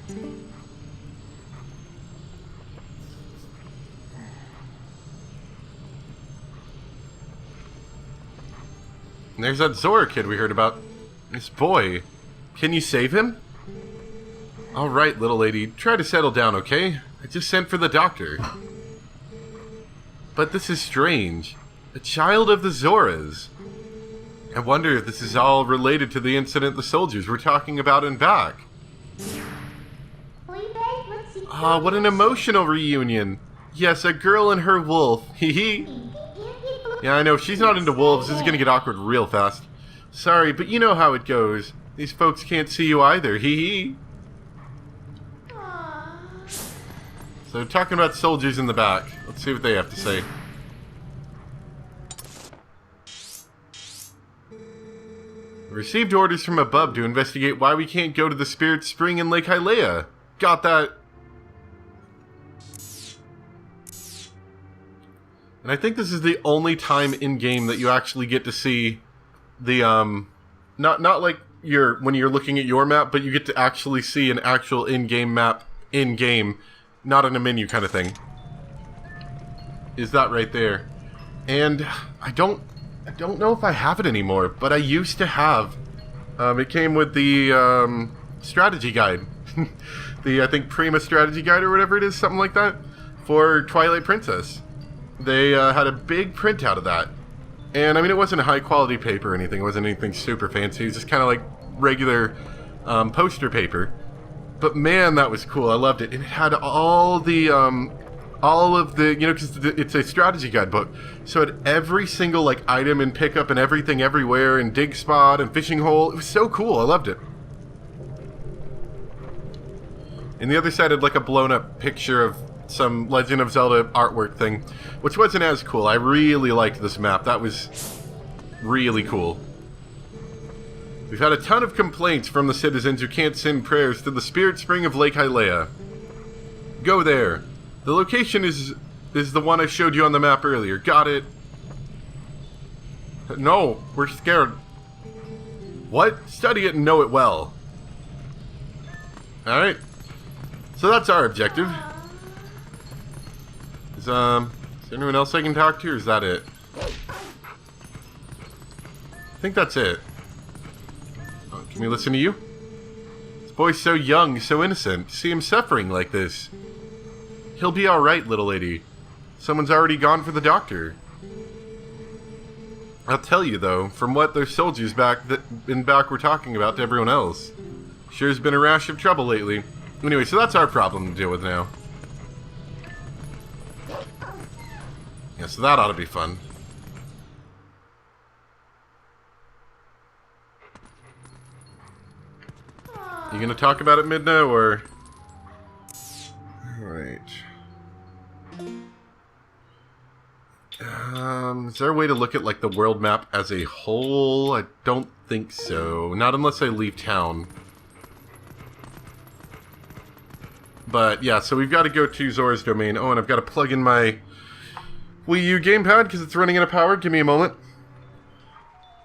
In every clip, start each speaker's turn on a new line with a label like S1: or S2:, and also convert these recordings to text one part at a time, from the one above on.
S1: And there's that Zora kid we heard about. This boy. Can you save him? Alright, little lady. Try to settle down, okay? I just sent for the doctor. But this is strange. A child of the Zoras. I wonder if this is all related to the incident the soldiers were talking about in back. Ah, what an emotional reunion. Yes, a girl and her wolf. Hee hee. Yeah, I know. If she's not into wolves, this is gonna get awkward real fast. Sorry, but you know how it goes. These folks can't see you either. Hee hee. So, talking about soldiers in the back. Let's see what they have to say. Received orders from above to investigate why we can't go to the Spirit Spring in Lake Hyleia. Got that. And I think this is the only time in-game that you actually get to see the, not like when you're looking at your map, but you get to actually see an actual in-game map in-game, not in a menu kind of thing. Is that right there. And I don't know if I have it anymore, but I used to have. It came with the strategy guide. The, I think, Prima strategy guide or whatever it is, something like that, for Twilight Princess. They had a big printout of that. And, I mean, it wasn't a high-quality paper or anything. It wasn't anything super fancy. It was just kind of like regular poster paper. But, man, that was cool. I loved it. And it had all of the, you know, because it's a strategy guide book. So it had every single, like, item and pickup and everything everywhere and dig spot and fishing hole. It was so cool. I loved it. And the other side had, like, a blown-up picture of some Legend of Zelda artwork thing, which wasn't as cool. I really liked this map. That was really cool. We've had a ton of complaints from the citizens who can't send prayers to the Spirit Spring of Lake Hyleia. Go there. The location is the one I showed you on the map earlier. Got it? No, we're scared. What? Study it and know it well. Alright. So that's our objective. Is there anyone else I can talk to, or is that it? I think that's it. Oh, can we listen to you? This boy's so young, so innocent. See him suffering like this. He'll be alright, little lady. Someone's already gone for the doctor. I'll tell you, though, from what those soldiers in back were talking about to everyone else. Sure has been a rash of trouble lately. Anyway, so that's our problem to deal with now. Yeah, so that ought to be fun. You gonna talk about it, Midna, or... Alright. Is there a way to look at, like, the world map as a whole? I don't think so. Not unless I leave town. But, yeah, so we've got to go to Zora's Domain. Oh, and I've got to plug in my Wii U gamepad because it's running out of power. Give me a moment.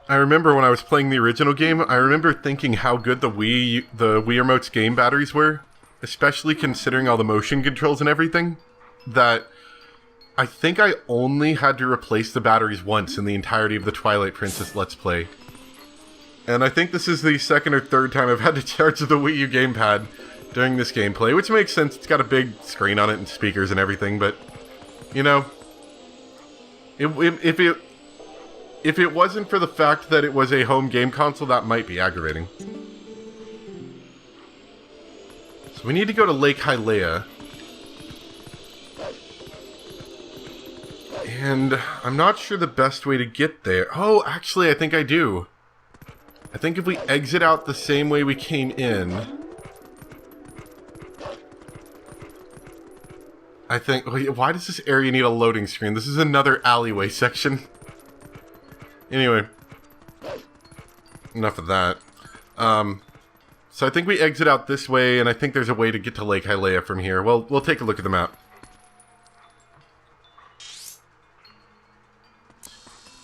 S1: I remember when I was playing the original game, I remember thinking how good the Wii Remote's game batteries were. Especially considering all the motion controls and everything. That I think I only had to replace the batteries once in the entirety of the Twilight Princess Let's Play. And I think this is the second or third time I've had to charge the Wii U gamepad during this gameplay, which makes sense. It's got a big screen on it and speakers and everything, but, you know, if it wasn't for the fact that it was a home game console, that might be aggravating. So we need to go to Lake Hyleia. And I'm not sure the best way to get there. Oh, actually, I think I do. I think if we exit out the same way we came in... I think... Why does this area need a loading screen? This is another alleyway section. Anyway. Enough of that. So I think we exit out this way, and I think there's a way to get to Lake Hyleia from here. Well, we'll take a look at the map.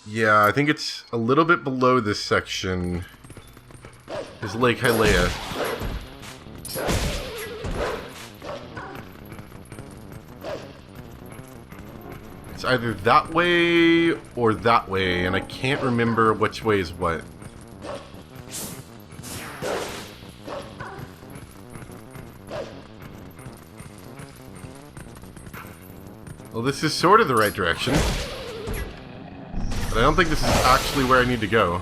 S1: Yeah, I think it's a little bit below this section. Is Lake Hyleia. It's either that way or that way, and I can't remember which way is what. Well, this is sort of the right direction. But I don't think this is actually where I need to go.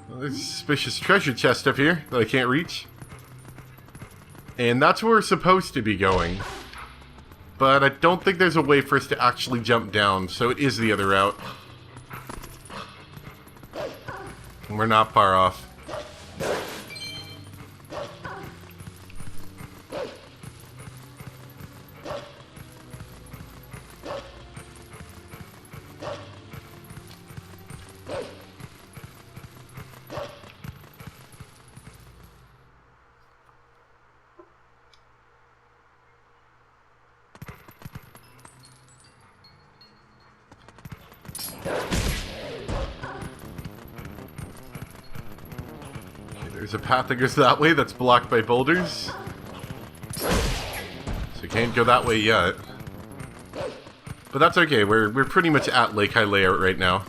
S1: Well, there's a suspicious treasure chest up here that I can't reach. And that's where we're supposed to be going. But I don't think there's a way for us to actually jump down, so it is the other route. And we're not far off. There's a path that goes that way that's blocked by boulders. So you can't go that way yet. But that's okay, we're pretty much at Lake Hyalea right now.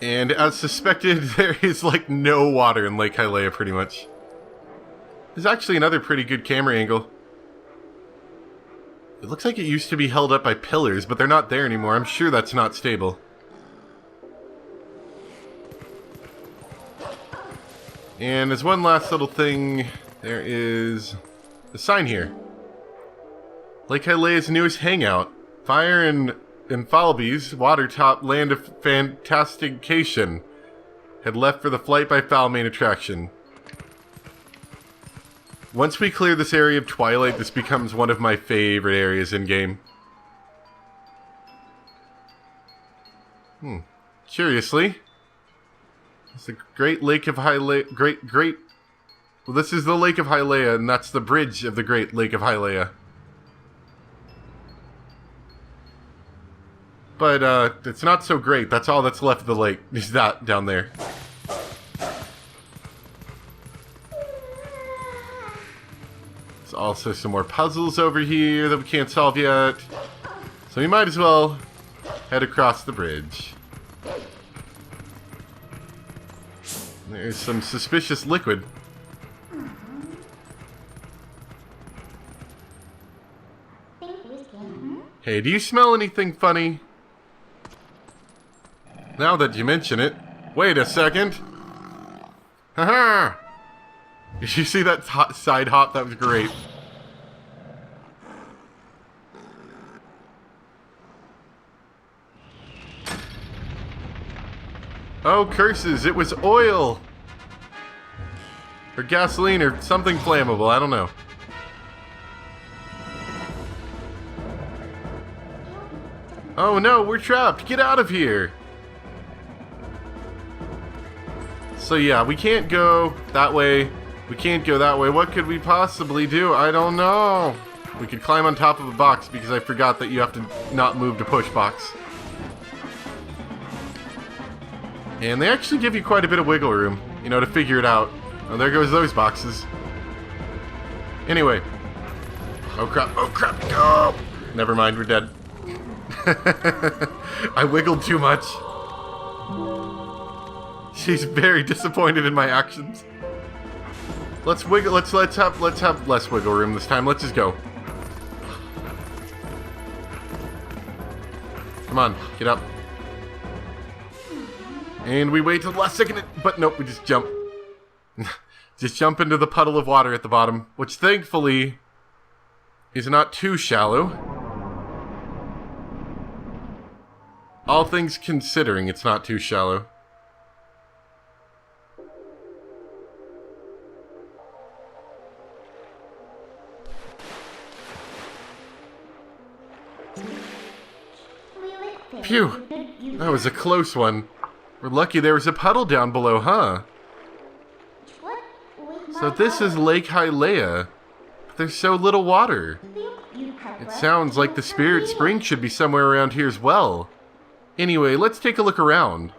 S1: And as suspected, there is like no water in Lake Hyalea pretty much. There's actually another pretty good camera angle. It looks like it used to be held up by pillars, but they're not there anymore. I'm sure that's not stable. And as one last little thing, there is a sign here. Lake Hyalea's newest hangout. Fire and Falby's water-top land of fantastication had left for the Flight by Foul main attraction. Once we clear this area of Twilight, this becomes one of my favorite areas in-game. Curiously, it's the Great Lake of Hyalea. Well, this is the Lake of Hyalea, and that's the bridge of the Great Lake of Hyalea. But, it's not so great. That's all that's left of the lake, is that down there. There's also some more puzzles over here that we can't solve yet. So we might as well head across the bridge. There's some suspicious liquid. Hey, do you smell anything funny? Now that you mention it. Wait a second. Haha! Did you see that side hop? That was great. Oh, curses. It was oil. Or gasoline or something flammable. I don't know. Oh no, we're trapped. Get out of here. So yeah, we can't go that way. We can't go that way. What could we possibly do? I don't know. We could climb on top of a box because I forgot that you have to not move to push box. And they actually give you quite a bit of wiggle room, you know, to figure it out. Oh, there goes those boxes. Anyway. Oh crap, oh crap, go! Never mind, we're dead. I wiggled too much. She's very disappointed in my actions. Let's wiggle. Let's have less wiggle room this time. Let's just go. Come on, get up. And we wait till the last second, but nope, we just jump. Just jump into the puddle of water at the bottom, which thankfully is not too shallow. All things considering, it's not too shallow. Phew! That was a close one. We're lucky there was a puddle down below, huh? So this is Lake Hyalea. There's so little water. It sounds like the Spirit Spring should be somewhere around here as well. Anyway, let's take a look around.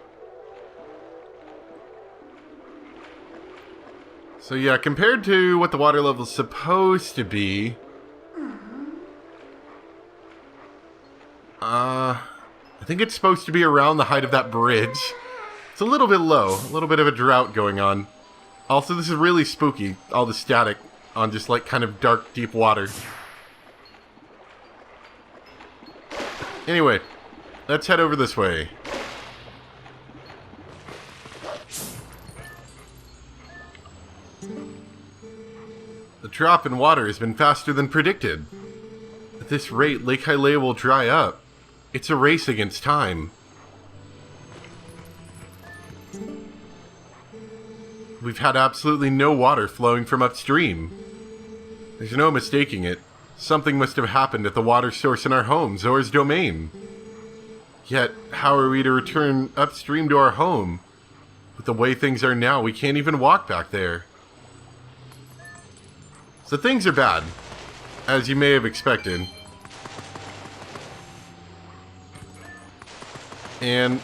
S1: So yeah, compared to what the water level is supposed to be, I think it's supposed to be around the height of that bridge. It's a little bit low, a little bit of a drought going on. Also, this is really spooky, all the static on just like kind of dark, deep water. Anyway, let's head over this way. The drop in water has been faster than predicted. At this rate, Lake Hyalea will dry up. It's a race against time. We've had absolutely no water flowing from upstream. There's no mistaking it. Something must have happened at the water source in our home, Zora's domain. Yet, how are we to return upstream to our home? With the way things are now, we can't even walk back there. So things are bad, as you may have expected. And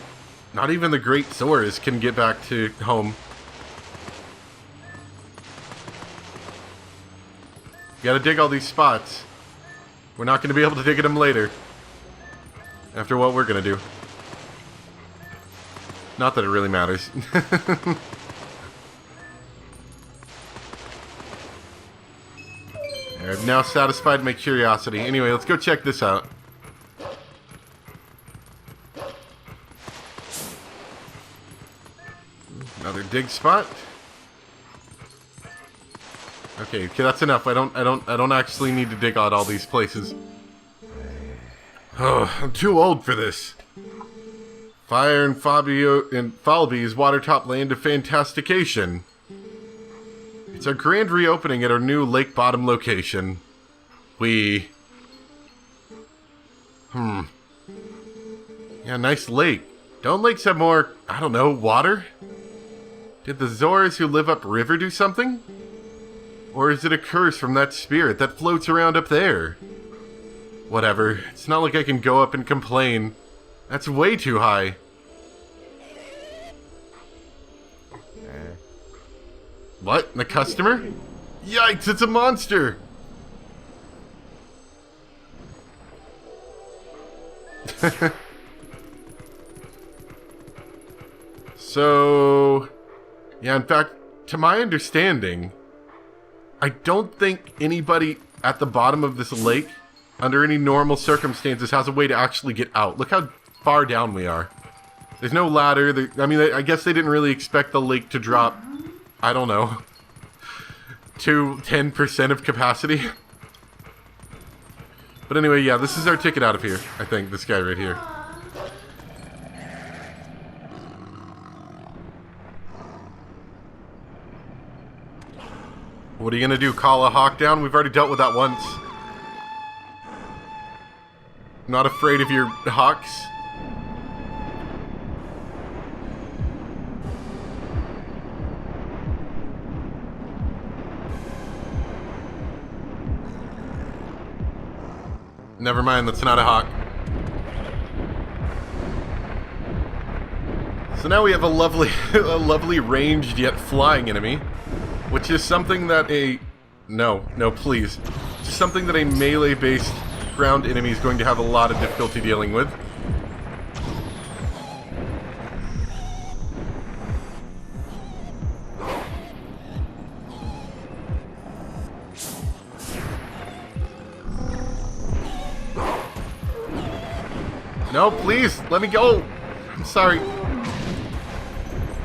S1: not even the great Zoras can get back to home. You gotta dig all these spots. We're not gonna be able to dig at them later. After what we're gonna do. Not that it really matters. I've now satisfied my curiosity. Anyway, let's go check this out. Another dig spot. Okay, that's enough. I don't actually need to dig out all these places. Oh, I'm too old for this. Fire and Falby's Watertop Land of Fantastication. It's our grand reopening at our new lake bottom location. Yeah, nice lake. Don't lakes have more, I don't know, water? Did the Zoras who live upriver do something? Or is it a curse from that spirit that floats around up there? Whatever, it's not like I can go up and complain. That's way too high. What? The customer? Yikes, it's a monster! So... yeah, in fact, to my understanding, I don't think anybody at the bottom of this lake, under any normal circumstances, has a way to actually get out. Look how far down we are. There's no ladder. I mean, I guess they didn't really expect the lake to drop, I don't know, to 10% of capacity. But anyway, yeah, this is our ticket out of here, I think, this guy right here. What are you gonna do, call a hawk down? We've already dealt with that once. Not afraid of your hawks? Never mind, that's not a hawk. So now we have a lovely ranged yet flying enemy, which is something that no, please. Just something that a melee-based ground enemy is going to have a lot of difficulty dealing with. No, please, let me go. I'm sorry.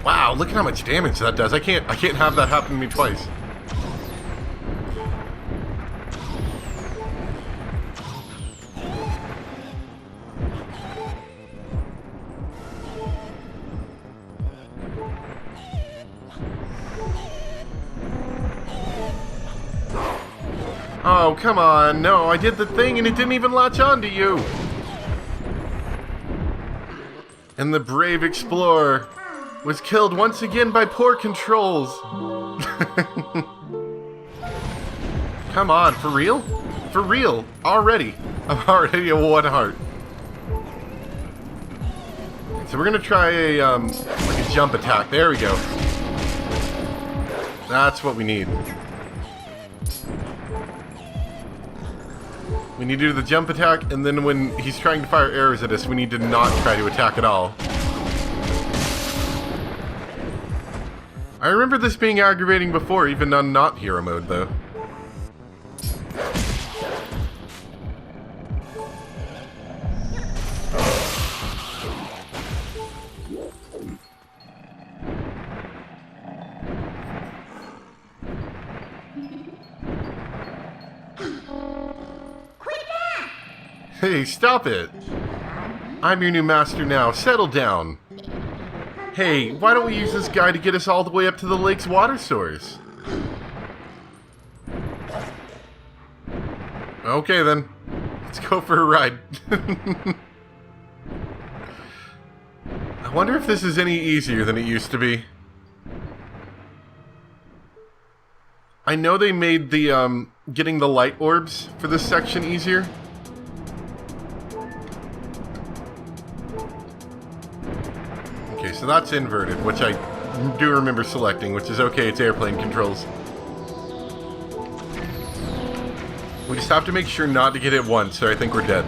S1: Wow, look at how much damage that does. I can't have that happen to me twice. Oh, come on. No, I did the thing and it didn't even latch onto you. And the brave explorer was killed once again by poor controls. Come on, for real? For real? Already? I'm already at 1 heart. So we're gonna try a, like a jump attack. There we go. That's what we need. We need to do the jump attack, and then when he's trying to fire arrows at us, we need to not try to attack at all. I remember this being aggravating before, even on not hero mode, though. Hey, stop it! I'm your new master now. Settle down. Hey, why don't we use this guy to get us all the way up to the lake's water source? Okay then. Let's go for a ride. I wonder if this is any easier than it used to be. I know they made the, getting the light orbs for this section easier. Okay, so that's inverted, which I do remember selecting, which is okay, it's airplane controls. We just have to make sure not to get hit once, or I think we're dead.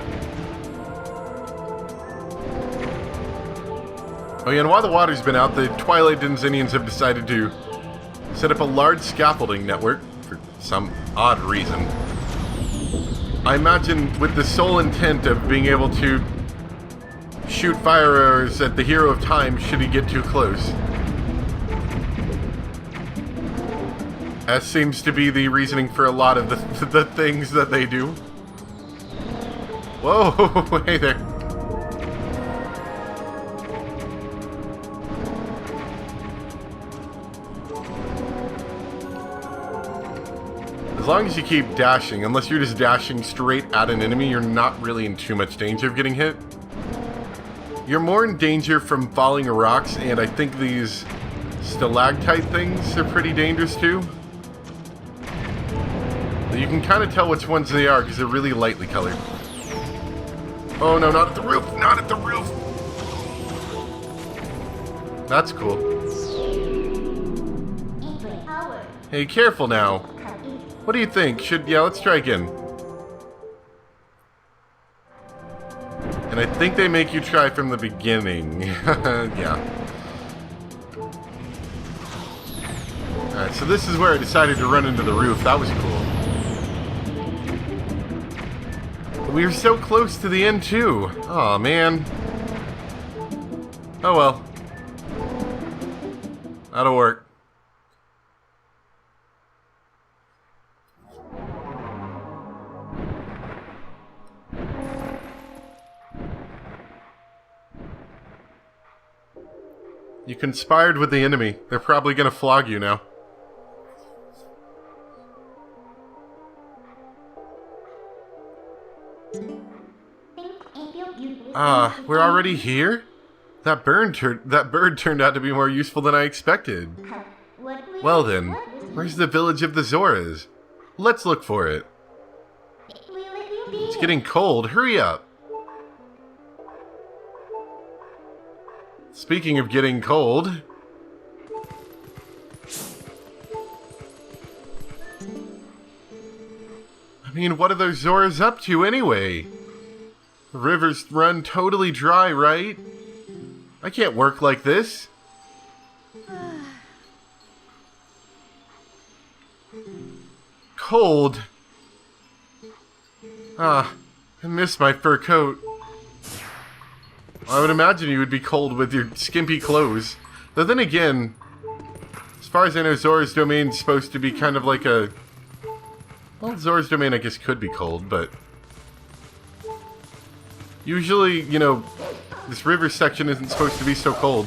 S1: Oh yeah, and while the water's been out, the Twilight Denzinians have decided to set up a large scaffolding network, for some odd reason. I imagine with the sole intent of being able to shoot fire arrows at the hero of time should he get too close. That seems to be the reasoning for a lot of the things that they do. Whoa, hey there. As long as you keep dashing, unless you're just dashing straight at an enemy, you're not really in too much danger of getting hit. You're more in danger from falling rocks, and I think these stalactite things are pretty dangerous too. You can kind of tell which ones they are because they're really lightly colored. Oh no, not at the roof! Not at the roof! That's cool. Hey, careful now. What do you think? Yeah, let's try again. And I think they make you try from the beginning. Yeah. Alright, so this is where I decided to run into the roof. That was cool. We were so close to the end, too. Aw, man. Oh well. That'll work. You conspired with the enemy. They're probably gonna flog you now. Ah, we're already here? That bird turned out to be more useful than I expected. Well then, where's the village of the Zoras? Let's look for it. It's getting cold. Hurry up. Speaking of getting cold... I mean, what are those Zoras up to anyway? The rivers run totally dry, right? I can't work like this. Cold. Ah, I miss my fur coat. I would imagine you would be cold with your skimpy clothes. Though then again, as far as I know, Zora's Domain is supposed to be kind of like a... Well, Zora's Domain I guess could be cold, but... Usually, you know, this river section isn't supposed to be so cold.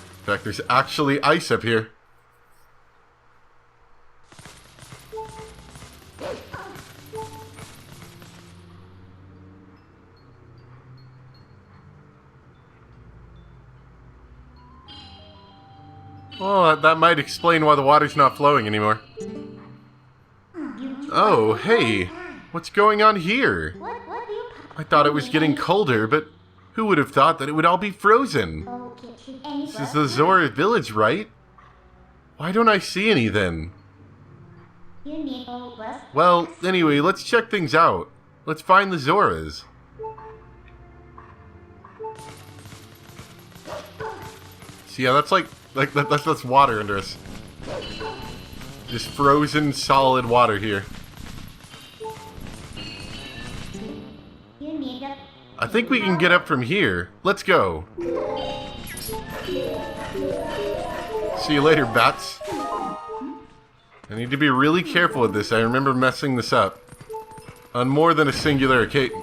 S1: In fact, there's actually ice up here. Well, that might explain why the water's not flowing anymore. Oh, hey. What's going on here? I thought it was getting colder, but who would have thought that it would all be frozen? This is the Zora village, right? Why don't I see any then? Well, anyway, let's check things out. Let's find the Zoras. So yeah, that's that's water under us. Just frozen solid water here. I think we can get up from here. Let's go. See you later, bats. I need to be really careful with this. I remember messing this up on more than a singular occasion.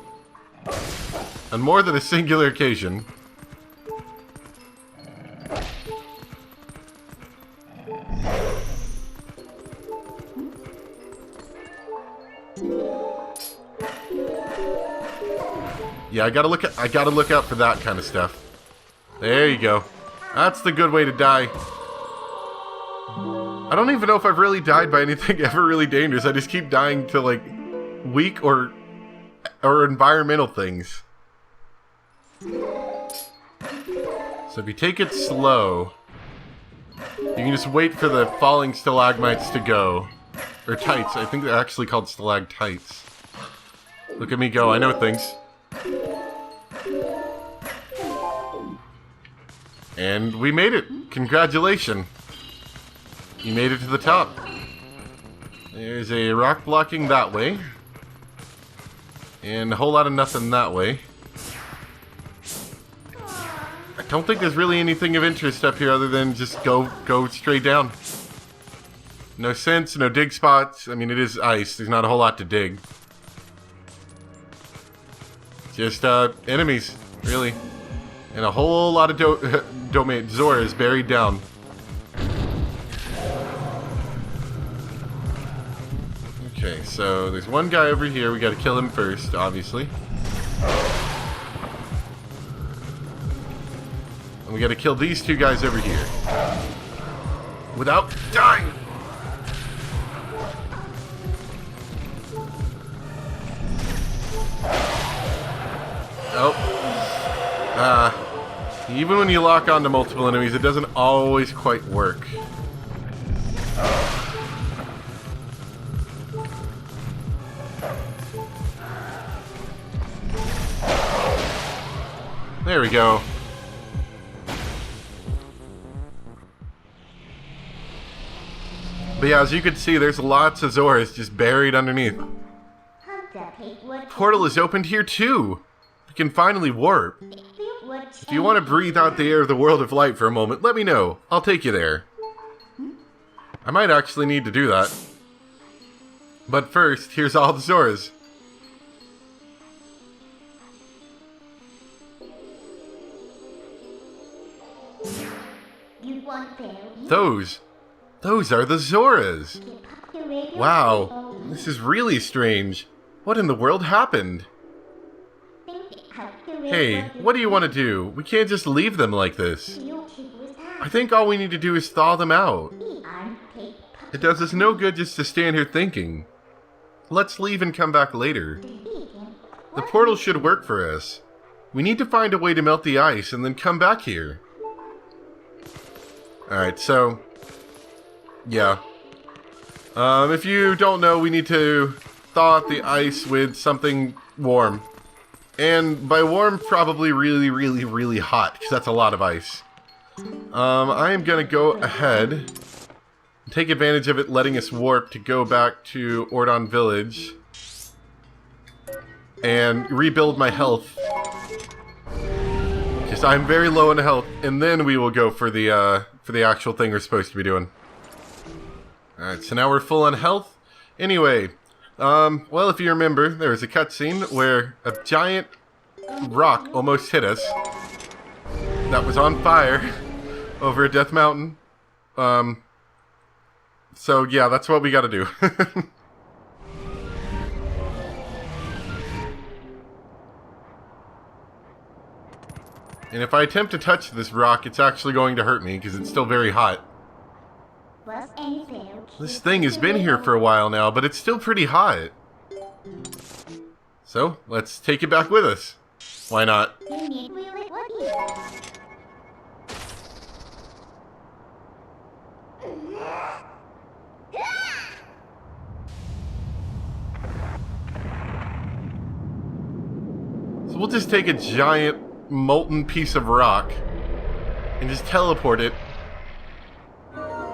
S1: Yeah, I gotta look out for that kind of stuff. There you go. That's the good way to die. I don't even know if I've really died by anything ever really dangerous. I just keep dying to, like, weak or environmental things. So if you take it slow, you can just wait for the falling stalagmites to go. Or tights. I think they're actually called stalactites. Look at me go. I know things. And we made it. Congratulations. You made it to the top. There's a rock blocking that way. And a whole lot of nothing that way. I don't think there's really anything of interest up here other than just go straight down. No sense, no dig spots. I mean, it is ice. There's not a whole lot to dig. Just enemies, really. And a whole lot of Zoras buried down. Okay, so there's one guy over here. We gotta kill him first, obviously. And we gotta kill these two guys over here. Without dying! Oh. Even when you lock onto multiple enemies, it doesn't always quite work. There we go. But yeah, as you can see, there's lots of Zoras just buried underneath. Portal is opened here too. We can finally warp. If you want to breathe out the air of the world of light for a moment, let me know. I'll take you there. I might actually need to do that. But first, here's all the Zoras. Those are the Zoras. Wow, this is really strange. What in the world happened? Hey, what do you want to do? We can't just leave them like this. I think all we need to do is thaw them out. It does us no good just to stand here thinking. Let's leave and come back later. The portal should work for us. We need to find a way to melt the ice and then come back here. Alright, so... yeah. If you don't know, we need to thaw out the ice with something warm. And by warm, probably really, really, really hot, because that's a lot of ice. I am going to go ahead and take advantage of it letting us warp to go back to Ordon Village and rebuild my health. Because I'm very low in health, and then we will go for the actual thing we're supposed to be doing. Alright, so now we're full on health. Anyway, well, if you remember, there was a cutscene where a giant rock almost hit us. That was on fire over a death mountain. So yeah, that's what we gotta do. And if I attempt to touch this rock, it's actually going to hurt me because it's still very hot. This thing has been here for a while now, but it's still pretty hot. So, let's take it back with us. Why not? So we'll just take a giant molten piece of rock and just teleport it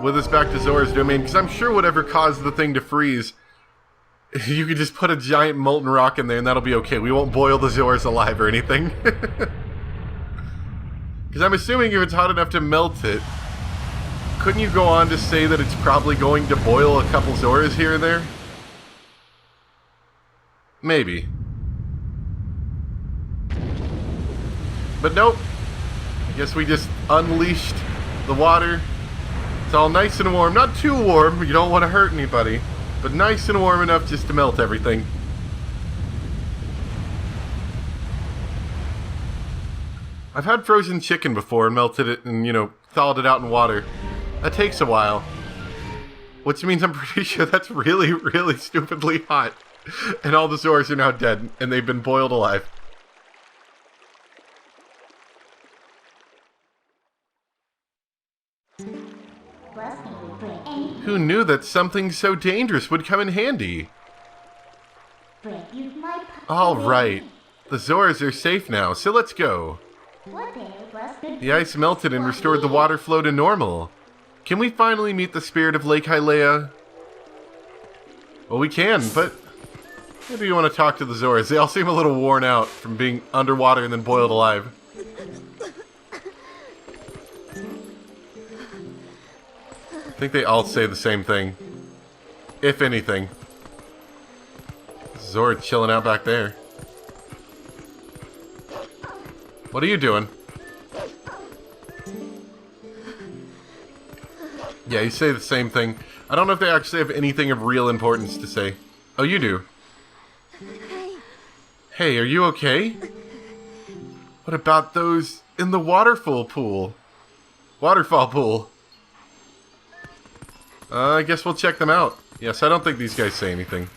S1: with us back to Zora's domain, because I'm sure whatever caused the thing to freeze, you could just put a giant molten rock in there and that'll be okay. We won't boil the Zoras alive or anything. Because I'm assuming if it's hot enough to melt it, couldn't you go on to say that it's probably going to boil a couple Zoras here and there? Maybe. But nope. I guess we just unleashed the water. It's all nice and warm. Not too warm, you don't want to hurt anybody. But nice and warm enough just to melt everything. I've had frozen chicken before and melted it and, thawed it out in water. That takes a while. Which means I'm pretty sure that's really, really stupidly hot. And all the Zoras are now dead, and they've been boiled alive. Who knew that something so dangerous would come in handy? Alright. The Zoras are safe now, so let's go. The ice melted and restored the water flow to normal. Can we finally meet the spirit of Lake Hylia? Well, we can, but maybe you want to talk to the Zoras. They all seem a little worn out from being underwater and then boiled alive. I think they all say the same thing. If anything. Zora chilling out back there. What are you doing? Yeah, you say the same thing. I don't know if they actually have anything of real importance to say. Oh, you do. Hey, are you okay? What about those in the waterfall pool? Waterfall pool. I guess we'll check them out. Yes, I don't think these guys say anything.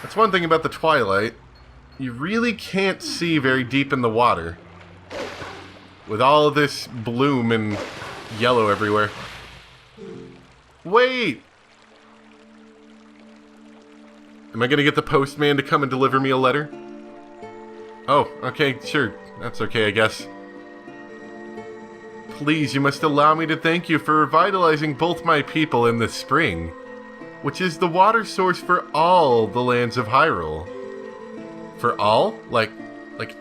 S1: That's one thing about the Twilight. You really can't see very deep in the water. With all of this bloom and yellow everywhere. Wait! Am I gonna get the postman to come and deliver me a letter? Oh, okay, sure. That's okay, I guess. Please, you must allow me to thank you for revitalizing both my people in this spring, which is the water source for all the lands of Hyrule. For all? Like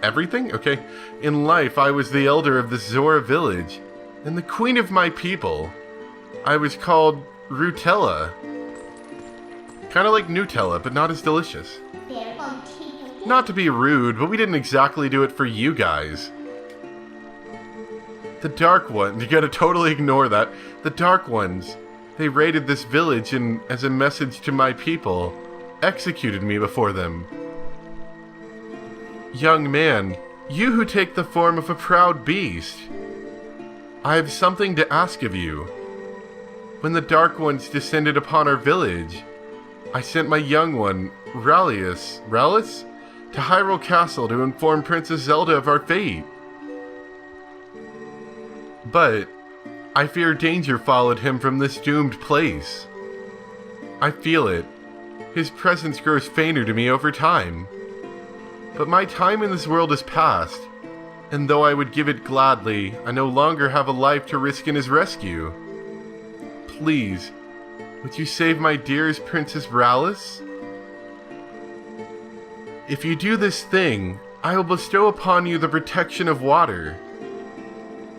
S1: everything? Okay. In life, I was the elder of the Zora village, and the queen of my people. I was called Rutella. Kind of like Nutella, but not as delicious. Not to be rude, but we didn't exactly do it for you guys. The Dark Ones, you gotta totally ignore that. The Dark Ones, they raided this village and, as a message to my people, executed me before them. Young man, you who take the form of a proud beast, I have something to ask of you. When the Dark Ones descended upon our village, I sent my young one, Rallis, to Hyrule Castle to inform Princess Zelda of our fate. But I fear danger followed him from this doomed place. I feel it. His presence grows fainter to me over time. But my time in this world is past, and though I would give it gladly, I no longer have a life to risk in his rescue. Please, would you save my dearest Princess Rallis? If you do this thing, I will bestow upon you the protection of water.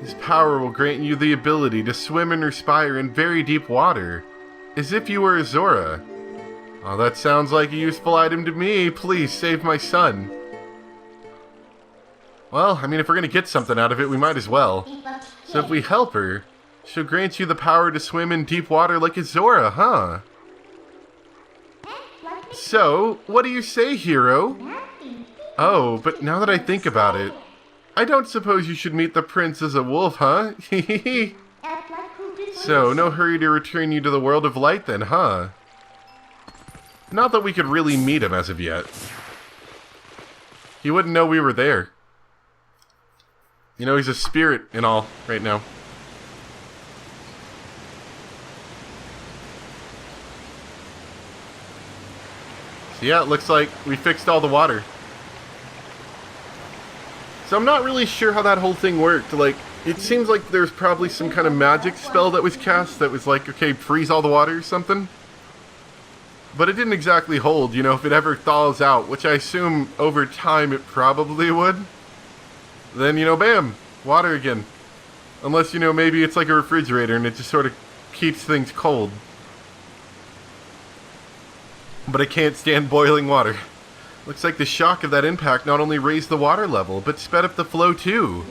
S1: This power will grant you the ability to swim and respire in very deep water, as if you were a Zora. Oh, that sounds like a useful item to me. Please save my son. Well, I mean, if we're going to get something out of it, we might as well. So if we help her, she'll grant you the power to swim in deep water like a Zora, huh? So, what do you say, hero? Oh, but now that I think about it, I don't suppose you should meet the prince as a wolf, huh? So, no hurry to return you to the world of light then, huh? Not that we could really meet him as of yet. He wouldn't know we were there. You know, he's a spirit and all right now. So yeah, it looks like we fixed all the water. So I'm not really sure how that whole thing worked. Like, it seems like there's probably some kind of magic spell that was cast that was like, okay, freeze all the water or something. But it didn't exactly hold, you know, if it ever thaws out, which I assume over time it probably would. Then, you know, bam, water again. Unless, you know, maybe it's like a refrigerator and it just sort of keeps things cold. But I can't stand boiling water. Looks like the shock of that impact not only raised the water level, but sped up the flow too.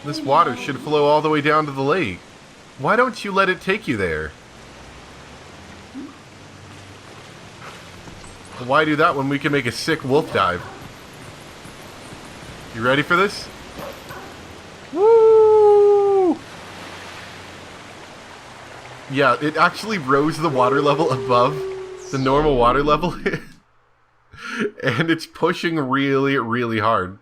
S1: This water should flow all the way down to the lake. Why don't you let it take you there? Why do that when we can make a sick wolf dive? You ready for this? Woo! Yeah, it actually rose the water level above the normal water level. And it's pushing really, really hard.